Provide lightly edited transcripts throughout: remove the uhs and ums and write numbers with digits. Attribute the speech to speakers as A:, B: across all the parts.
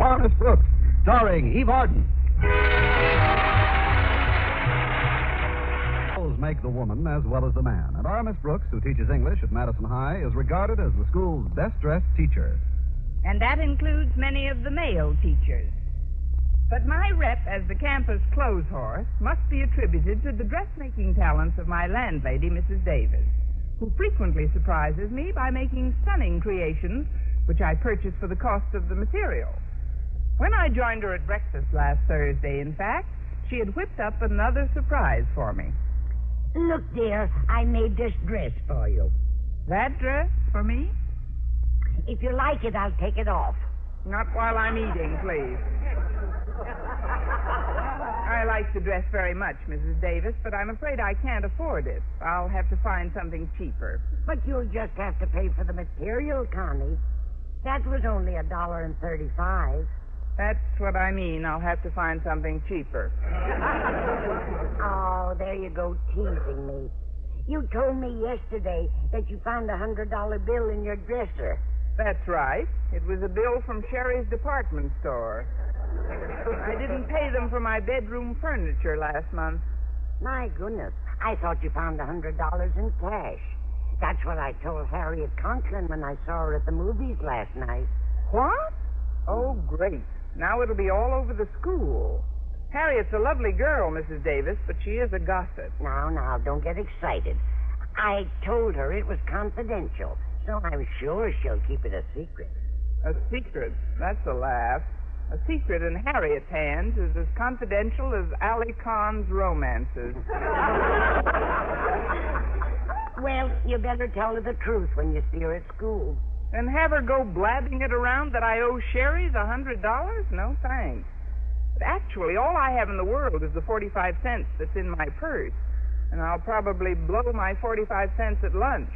A: Miss Brooks, starring Eve Arden. Clothes make the woman as well as the man, and our Miss Brooks, who teaches English at Madison High, is regarded as the school's best-dressed teacher.
B: And that includes many of the male teachers. But my rep as the campus clothes horse must be attributed to the dressmaking talents of my landlady, Mrs. Davis, who frequently surprises me by making stunning creations which I purchase for the cost of the material. When I joined her at breakfast last Thursday, in fact, she had whipped up another surprise for me.
C: Look, dear, I made this dress for you.
B: That dress for me?
C: If you like it, I'll take it off.
B: Not while I'm eating, please. I like the dress very much, Mrs. Davis, but I'm afraid I can't afford it. I'll have to find something cheaper.
C: But you'll just have to pay for the material, Connie. That was only $1.35.
B: That's what I mean. I'll have to find something cheaper.
C: Oh, there you go, teasing me. You told me yesterday that you found a $100 bill in your dresser.
B: That's right. It was a bill from Sherry's department store. I didn't pay them for my bedroom furniture last month.
C: My goodness, I thought you found $100 in cash. That's what I told Harriet Conklin when I saw her at the movies last night.
B: What? Oh, great. Now it'll be all over the school. Harriet's a lovely girl, Mrs. Davis, but she is a gossip.
C: Now, don't get excited. I told her it was confidential, so I'm sure she'll keep it a secret.
B: A secret? That's a laugh. A secret in Harriet's hands is as confidential as Ali Khan's romances.
C: Well, you better tell her the truth when you see her at school.
B: And have her go blabbing it around that I owe Sherry's $100? No, thanks. But actually, all I have in the world is the 45 cents that's in my purse. And I'll probably blow my 45 cents at lunch.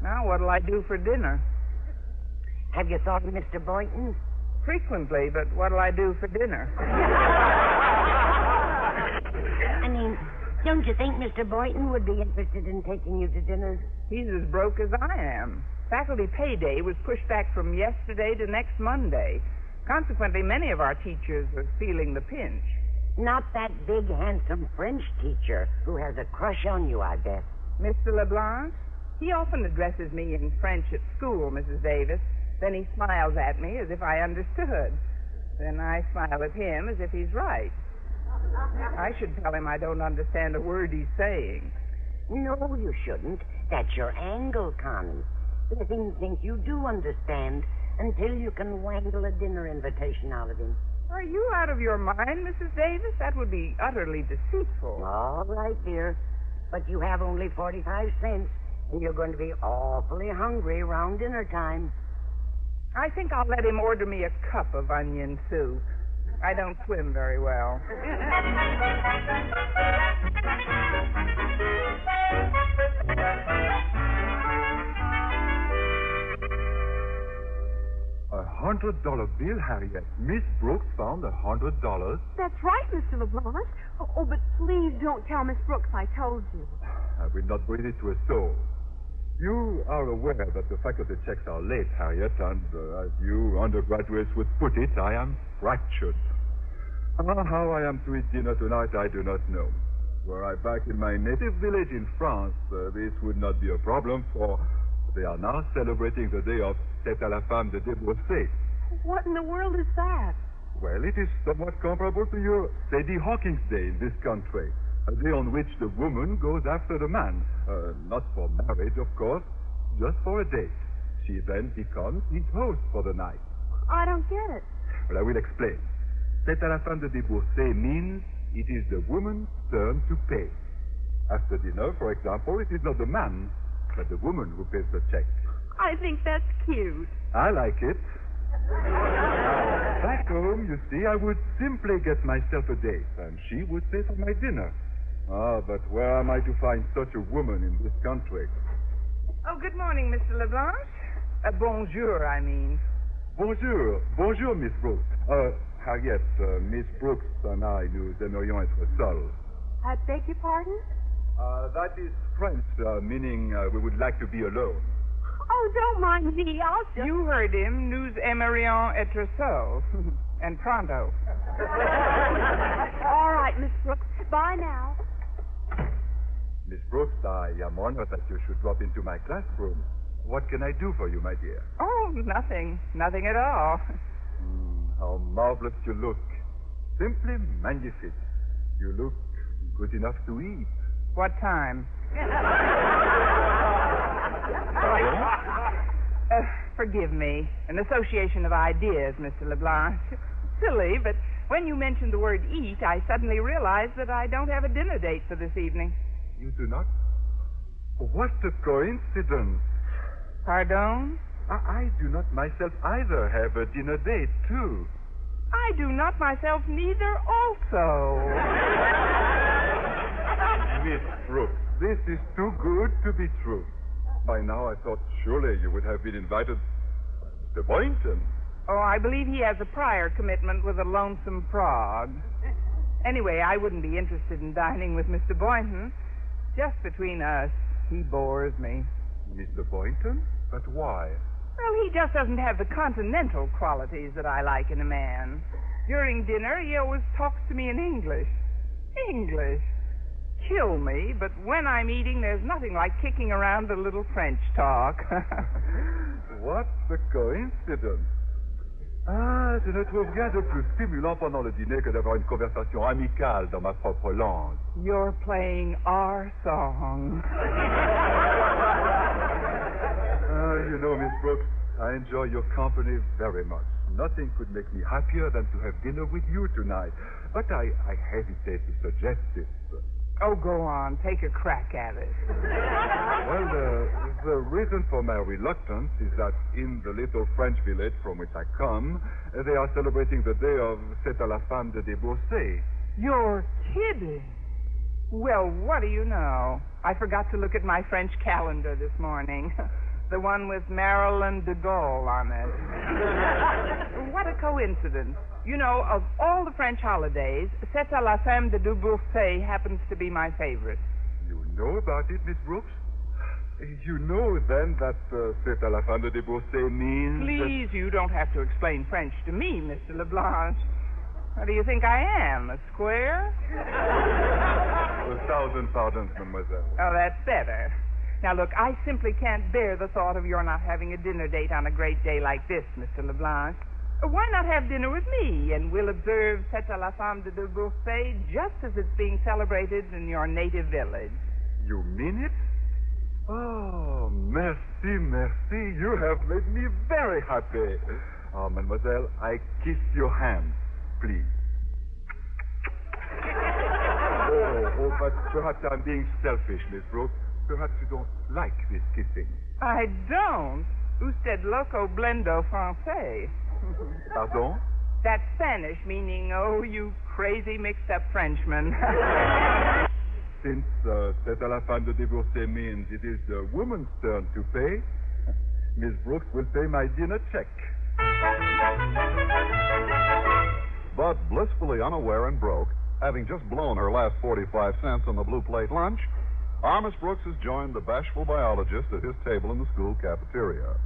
B: Now, what'll I do for dinner?
C: Have you thought of Mr. Boynton?
B: Frequently, but what'll I do for dinner?
C: I mean, don't you think Mr. Boynton would be interested in taking you to dinner?
B: He's as broke as I am. Faculty payday was pushed back from yesterday to next Monday. Consequently, many of our teachers are feeling the pinch.
C: Not that big, handsome French teacher who has a crush on you, I bet.
B: Mr. LeBlanc? He often addresses me in French at school, Mrs. Davis. Then he smiles at me as if I understood. Then I smile at him as if he's right. I should tell him I don't understand a word he's saying.
C: No, you shouldn't. That's your angle, Connie. Let him think you do understand until you can wangle a dinner invitation out of him.
B: Are you out of your mind, Mrs. Davis? That would be utterly deceitful.
C: All right, dear. But you have only 45 cents, and you're going to be awfully hungry around dinner time.
B: I think I'll let him order me a cup of onion soup. I don't swim very well.
D: $100 bill, Harriet. Miss Brooks found $100.
E: That's right, Mr. LeBlanc. Oh, but please don't tell Miss Brooks I told you.
D: I will not breathe it to a soul. You are aware that the faculty checks are late, Harriet, and as you undergraduates would put it, I am fractured. How I am to eat dinner tonight, I do not know. Were I back in my native village in France, this would not be a problem, for they are now celebrating the day of Fête à la Femme de Débroussé.
E: What in the world is that?
D: Well, it is somewhat comparable to your Sadie Hawkins Day in this country. A day on which the woman goes after the man. Not for marriage, of course, just for a date. She then becomes his host for the night.
E: I don't get it.
D: Well, I will explain. Fête à la Femme de Débroussé means it is the woman's turn to pay. After dinner, for example, it is not the man, but the woman who pays the check.
E: I think that's cute.
D: I like it. Back home, you see, I would simply get myself a date, and she would pay for my dinner. But where am I to find such a woman in this country?
B: Oh, good morning, Mr. LeBlanc. Bonjour, I mean.
D: Bonjour. Bonjour, Miss Brooks. Harriet, Miss Brooks and I, nous aimerions être seuls.
E: I beg your pardon?
D: That is French, meaning we would like to be alone.
E: Oh, don't mind me. I'll just...
B: You heard him. Nous aimerions être seuls. And pronto.
E: All right, Miss Brooks. Bye now.
D: Miss Brooks, I am honored that you should drop into my classroom. What can I do for you, my dear?
B: Oh, nothing. Nothing at all.
D: How marvelous you look. Simply magnifique. You look good enough to eat.
B: What time? Forgive me. An association of ideas, Mr. LeBlanc. Silly, but when you mentioned the word eat, I suddenly realized that I don't have a dinner date for this evening.
D: You do not? What a coincidence.
B: Pardon?
D: I do not myself either have a dinner date, too.
B: I do not myself neither also.
D: Miss Brooks, this is too good to be true. By now I thought surely you would have been invited by Mr. Boynton.
B: Oh, I believe he has a prior commitment with a lonesome frog. Anyway, I wouldn't be interested in dining with Mr. Boynton. Just between us, he bores me.
D: Mr. Boynton? But why?
B: Well, he just doesn't have the continental qualities that I like in a man. During dinner, he always talks to me in English. English. Kill me, but when I'm eating, there's nothing like kicking around a little French talk.
D: What a coincidence. Ah, je ne trouve rien de plus stimulant pendant le dîner que d'avoir une conversation amicale dans ma propre langue.
B: You're playing our song.
D: You know, Miss Brooks, I enjoy your company very much. Nothing could make me happier than to have dinner with you tonight. But I hesitate to suggest it.
B: Oh, go on. Take a crack at it.
D: Well, the reason for my reluctance is that in the little French village from which I come, they are celebrating the day of C'est à la femme de débourser.
B: You're kidding. Well, what do you know? I forgot to look at my French calendar this morning. The one with Marilyn de Gaulle on it. What a coincidence. You know, of all the French holidays, C'est à la femme de débourser happens to be my favorite.
D: You know about it, Miss Brooks? You know, then, that C'est à la femme de débourser means...
B: Please, you don't have to explain French to me, Mr. LeBlanc. What do you think I am, a square?
D: 1,000 pardons, mademoiselle.
B: Oh, that's better. Now, look, I simply can't bear the thought of your not having a dinner date on a great day like this, Mr. LeBlanc. Why not have dinner with me, and we'll observe C'est à la femme de débourser just as it's being celebrated in your native village.
D: You mean it? Oh, merci, merci. You have made me very happy. Oh, mademoiselle, I kiss your hand, please. Oh, but perhaps I'm being selfish, Miss Brooks. Perhaps you don't like this kissing.
B: I don't. Usted loco blendo francés.
D: Pardon?
B: That's Spanish, meaning, oh, you crazy mixed-up Frenchman.
D: Since C'est à la femme de débourser means it is the woman's turn to pay, Miss Brooks will pay my dinner check.
A: But blissfully unaware and broke, having just blown her last 45 cents on the blue plate lunch, our Miss Brooks has joined the bashful biologist at his table in the school cafeteria.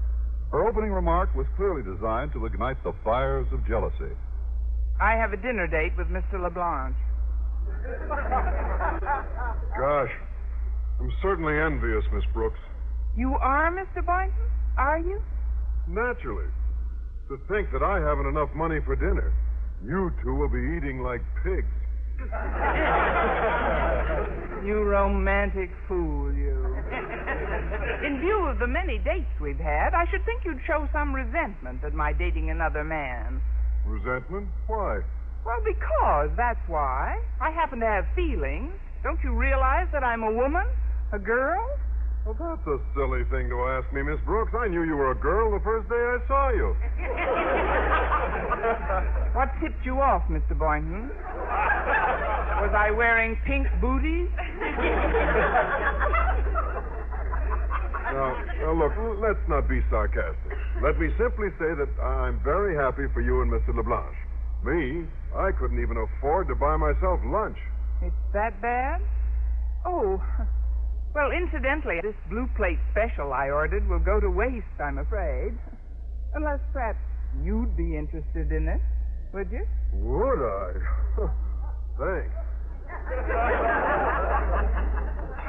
A: Her opening remark was clearly designed to ignite the fires of jealousy.
B: I have a dinner date with Mr. LeBlanc.
F: Gosh, I'm certainly envious, Miss Brooks.
B: You are, Mr. Boynton? Are you?
F: Naturally. To think that I haven't enough money for dinner. You two will be eating like pigs.
B: You romantic fool, you. In view of the many dates we've had, I should think you'd show some resentment at my dating another man.
F: Resentment? Why?
B: Well, because, that's why. I happen to have feelings. Don't you realize that I'm a woman? A girl?
F: Well, that's a silly thing to ask me, Miss Brooks. I knew you were a girl the first day I saw you.
B: What tipped you off, Mr. Boynton? Was I wearing pink booties?
F: Now, look, let's not be sarcastic. Let me simply say that I'm very happy for you and Mr. LeBlanc. Me, I couldn't even afford to buy myself lunch.
B: It's that bad? Oh, well, incidentally, this blue plate special I ordered will go to waste, I'm afraid. Unless perhaps you'd be interested in it. Would you?
F: Would I? Thanks.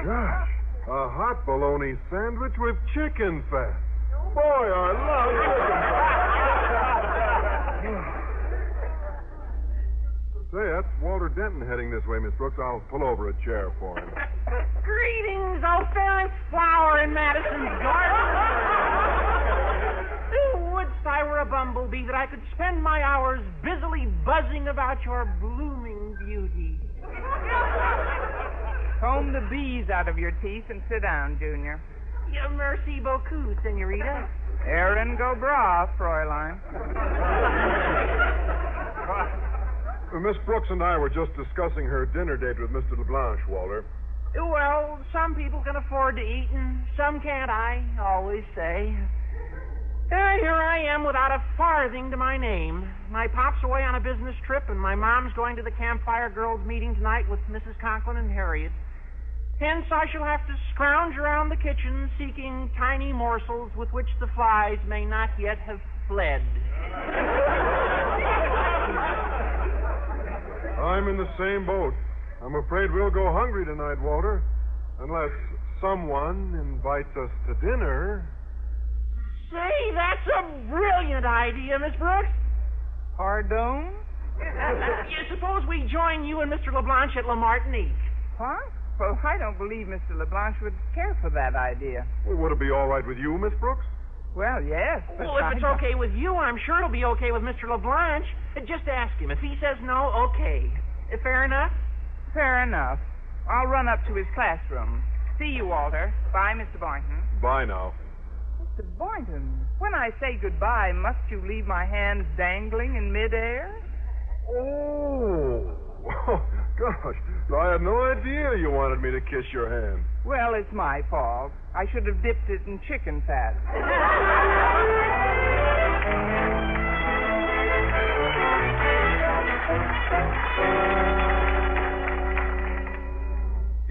F: Gosh, a hot bologna sandwich with chicken fat. Boy, I love chicken fat. Say, that's Walter Denton heading this way, Miss Brooks. I'll pull over a chair for him.
G: Greetings, O fairest flower in Madison's garden. Wouldst I were a bumblebee that I could spend my hours busily buzzing about your blooming beauty.
B: Comb the bees out of your teeth and sit down, Junior.
G: Merci beaucoup, senorita.
B: Erin go bra, Fräulein.
F: Miss Brooks and I were just discussing her dinner date with Mr. LeBlanche, Walter.
G: Well, some people can afford to eat, and some can't, I always say. Here I am without a farthing to my name. My pop's away on a business trip, and my mom's going to the Campfire Girls meeting tonight with Mrs. Conklin and Harriet. Hence, I shall have to scrounge around the kitchen seeking tiny morsels with which the flies may not yet have fled.
F: I'm in the same boat. I'm afraid we'll go hungry tonight, Walter. Unless someone invites us to dinner.
G: Say, that's a brilliant idea, Miss Brooks.
B: Pardon?
G: You suppose we join you and Mr. LeBlanche at La Martinique?
B: What? Well, I don't believe Mr. LeBlanche would care for that idea.
F: Well, would it be all right with you, Miss Brooks?
B: Well, yes.
G: Well, if it's okay with you, I'm sure it'll be okay with Mr. LeBlanche. Just ask him. If he says no, okay. Fair enough?
B: Fair enough. I'll run up to his classroom. See you, Walter. Bye, Mr. Boynton.
F: Bye now.
B: Mr. Boynton, when I say goodbye, must you leave my hands dangling in midair?
F: Oh, gosh. I had no idea you wanted me to kiss your hand.
B: Well, it's my fault. I should have dipped it in chicken fat.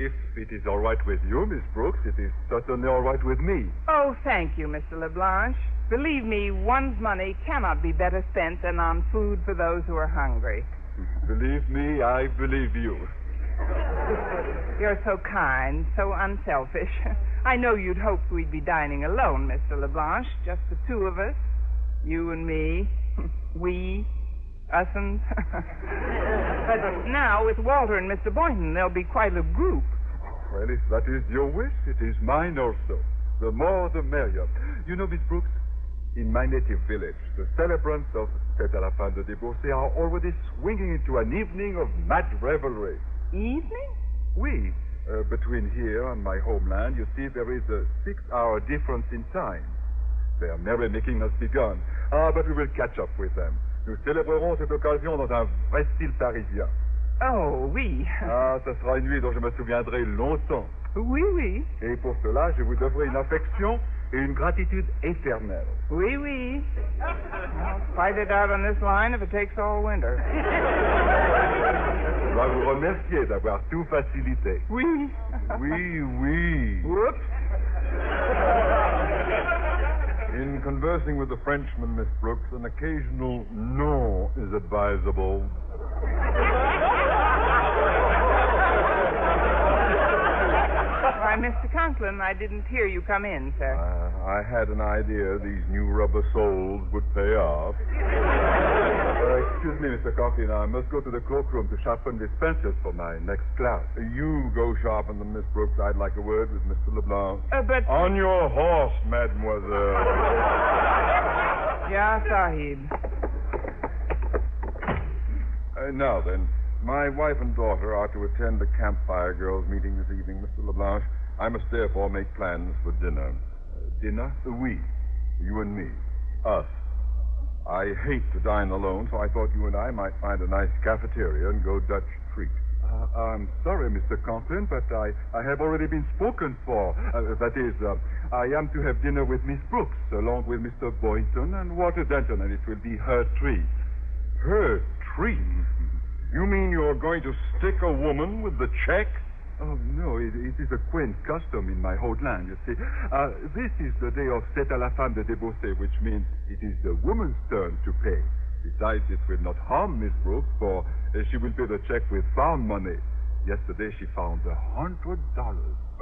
D: If it is all right with you, Miss Brooks, it is certainly all right with me.
B: Oh, thank you, Mr. LeBlanche. Believe me, one's money cannot be better spent than on food for those who are hungry.
D: Believe me, I believe you.
B: You're so kind, so unselfish. I know you'd hoped we'd be dining alone, Mr. LeBlanche, just the two of us. You and me. We. Us'n't. But now, with Walter and Mr. Boynton, there'll be quite a group.
D: Well, if that is your wish, it is mine also. The more, the merrier. You know, Miss Brooks, in my native village, the celebrants of Fête à la fin de débauché are already swinging into an evening of mad revelry.
B: Evening?
D: Oui. Between here and my homeland, you see, there is a 6-hour difference in time. Their merrymaking has begun. But we will catch up with them. Nous célébrerons cette occasion dans un vrai style parisien.
B: Oh, oui.
D: Ça sera une nuit dont je me souviendrai longtemps.
B: Oui, oui.
D: Et pour cela, je vous devrai une affection et une gratitude éternelle.
B: Oui, oui. I'll fight it out on this line if it takes all winter.
D: Je dois vous remercier d'avoir tout facilité.
B: Oui.
D: Oui, oui.
B: Whoops.
F: In conversing with the Frenchman, Miss Brooks, an occasional no is advisable.
B: Why, Mr. Conklin, I didn't hear you come in, sir.
F: I had an idea these new rubber soles would pay off.
D: Excuse me, Mr. Conklin, I must go to the cloakroom to sharpen dispensers for my next class.
F: You go sharpen them, Miss Brooks. I'd like a word with Mr. LeBlanc.
B: But...
F: On your horse, mademoiselle.
B: Yeah, Sahib.
F: Now then, my wife and daughter are to attend the Campfire Girls meeting this evening, Mr. LeBlanche. I must therefore make plans for dinner.
D: Dinner?
F: We. You and me. Us. I hate to dine alone, so I thought you and I might find a nice cafeteria and go Dutch treat.
D: I'm sorry, Mr. Conklin, but I have already been spoken for. That is, I am to have dinner with Miss Brooks, along with Mr. Boynton and Walter Denton, and it will be her treat.
F: Her treat? You mean you're going to stick a woman with the check?
D: Oh, no, it is a quaint custom in my homeland, you see. This is the day of Fête à la fin de débauché, which means it is the woman's turn to pay. Besides, it will not harm Miss Brooks, for she will pay the check with found money. Yesterday she found $100.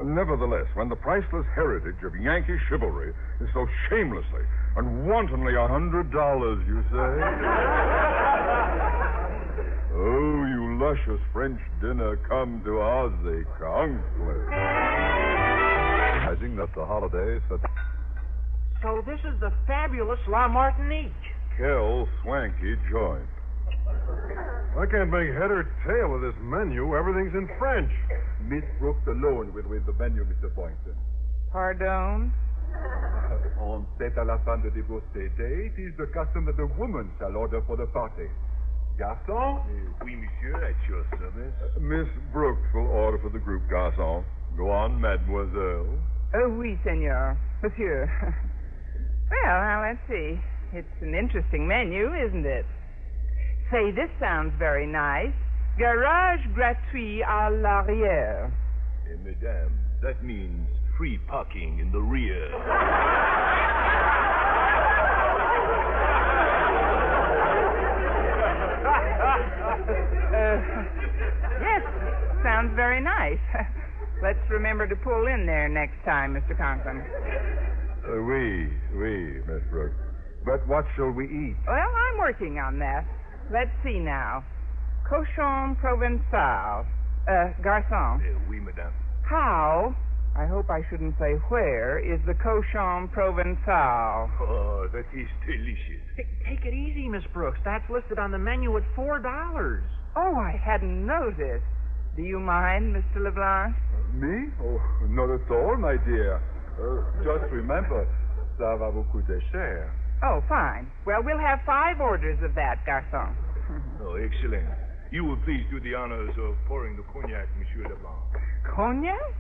F: Nevertheless, when the priceless heritage of Yankee chivalry is so shamelessly and wantonly $100, you say? Oh, you luscious French dinner, come to Ozzy Conklin.
A: Recognizing that the holidays had...
G: So this is the fabulous La Martinique.
F: Quel swanky joint. I can't make head or tail of this menu. Everything's in French.
D: Miss Brooks alone will read the menu, Mr. Boynton.
B: Pardon?
D: On cette à la fin de divorcé day, it is the custom that the woman shall order for the party. Garçon?
H: Oui, monsieur, at your service.
F: Miss Brooks will order for the group, garçon. Go on, mademoiselle.
B: Oh, oui, senor. Monsieur. Well, now, let's see. It's an interesting menu, isn't it? Say, this sounds very nice. Garage gratuit à l'arrière.
H: Madame, that means free parking in the rear.
B: Yes, sounds very nice. Let's remember to pull in there next time, Mr. Conklin.
F: Oui, Miss Brooks. But what shall we eat?
B: Well, I'm working on that. Let's see now. Cochon Provençal. Garçon.
H: Oui, madame.
B: How, I hope I shouldn't say where, is the Cochon Provençal?
H: Oh, that is delicious.
G: Take it easy, Miss Brooks. That's listed on the menu at $4.
B: Oh, I hadn't noticed. Do you mind, Mr. LeBlanc?
D: Me? Oh, not at all, my dear. Just remember, ça va vous coûter cher.
B: Oh, fine. Well, we'll have 5 orders of that, garçon.
H: Oh, excellent. You will please do the honors of pouring the cognac, Monsieur Leblanc.
B: Cognac?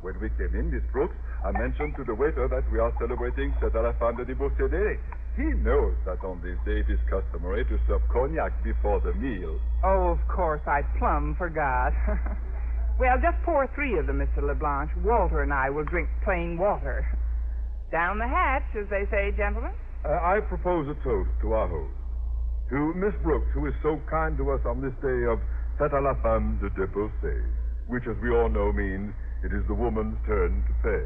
D: When we came in, Miss Brooks, I mentioned to the waiter that we are celebrating C'est à la fin de divorcé day. He knows that on this day it is customary to serve cognac before the meal.
B: Oh, of course, I plumb forgot. Well, just pour 3 of them, Mr. LeBlanc. Walter and I will drink plain water. Down the hatch, as they say, gentlemen.
F: I propose a toast to our host. To Miss Brooks, who is so kind to us on this day of C'est à la femme de débourser, which, as we all know, means it is the woman's turn to pay.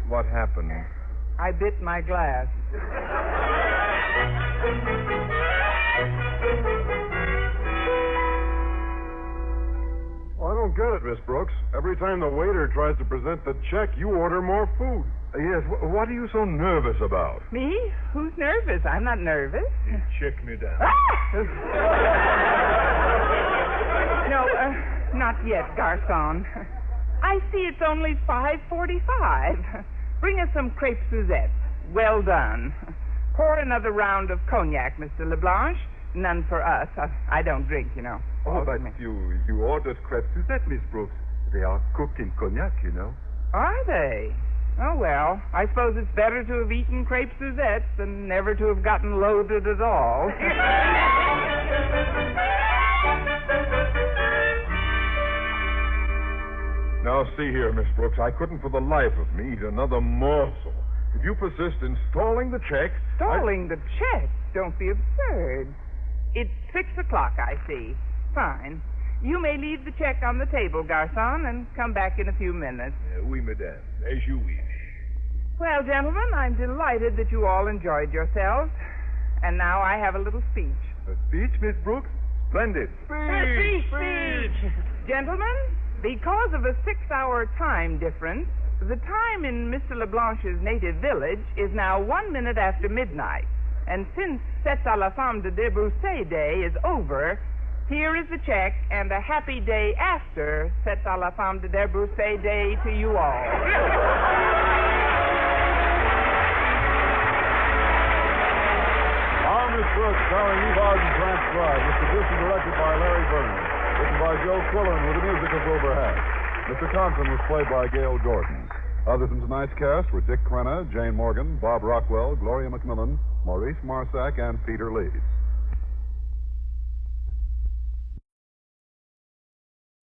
F: What happened?
B: I bit my glass.
F: Well, I don't get it, Miss Brooks. Every time the waiter tries to present the check, you order more food. Yes, what are you so nervous about?
B: Me? Who's nervous? I'm not nervous.
H: Check, madame.
B: No, not yet, garçon. I see it's only 5:45. Bring us some crepe Suzette. Well done. Pour another round of cognac, Mr. LeBlanc. None for us. I don't drink, you know.
D: Oh, but you ordered crêpes Suzette, Miss Brooks. They are cooked in cognac, you know.
B: Are they? Oh, well, I suppose it's better to have eaten crepe Suzette than never to have gotten loaded at all.
F: Now, see here, Miss Brooks, I couldn't for the life of me eat another morsel. If you persist in stalling the check...
B: Stalling the check? Don't be absurd. It's 6 o'clock, I see. Fine. You may leave the check on the table, garçon, and come back in a few minutes.
H: Oui, madame. As you wish.
B: Well, gentlemen, I'm delighted that you all enjoyed yourselves. And now I have a little speech.
D: A speech, Miss Brooks? Splendid.
G: Speech!
B: Gentlemen, because of a 6-hour time difference, the time in Mr. LeBlanch's native village is now 1 minute after midnight. And since C'est à la femme de débourser day is over, here is the check and a happy day after C'est à la femme de débourser day to you all.
F: Miss Brooks, starring Evard and transcribed. Was produced and directed by Larry Burns. Written by Joe Quillen with the music of Wilbur Hatch. Mr. Conklin was played by Gail Gordon. Others in tonight's cast were Dick Crenna, Jane Morgan, Bob Rockwell, Gloria McMillan, Maurice Marsack, and Peter Leeds.